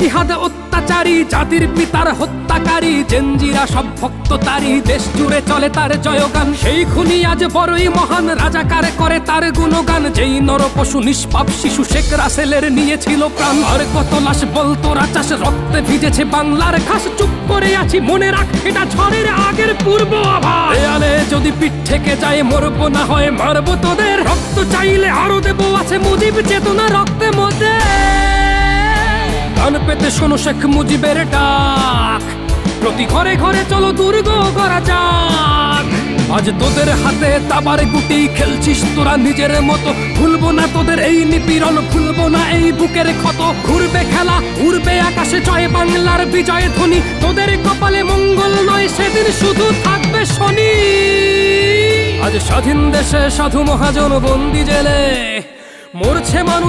জিহাদ অত্যাচারী, জাতির পিতার হত্যাকারী, জেনজিরা সব ভক্ত তারই, দেশ জুড়ে চলে তার জয়গান। সেই খুনি আজ বড়ই মহান, রাজাকার করে তার গুণগান। যেই নরপশু নিষ্পাপ শিশু শেখ রাসেলের নিয়েছিল প্রাণ। আর কত লাশ বলতো রাচাস, রক্তে ভিজেছে বাংলার ঘাস। চুপ করে আছি, মনে রাখ এটা ঝড়ের আগের পূর্ব আভাস। দেয়ালে যদি পিঠ থেকে যায়, মরবো না হয় মারবো তোদের। রক্ত চাইলে আরো দেবো, আছে মুজিব চেতনা রক্তে মধ্যে। কান পেতে শোনো শেখ মুজিবের ডাক, প্রতি ঘরে ঘরে চলো দুর্গ করা যাক। আজ তোদের হাতে তাবার গুটি, খেলছিস তোরা নিজের মতো। ভুলবো না তোদের এই নিপীড়ন, ভুলবো না এই বুকের ক্ষত। ঘুরবে খেলা, উড়বে আকাশে জয় বাংলার বিজয় ধ্বনি। তোদের কপালে মঙ্গল নয়, সেদিন শুধু থাকবে শনি। আজ স্বাধীন দেশে সাধু মহাজন বন্দি জেলে, মরছে মানুষ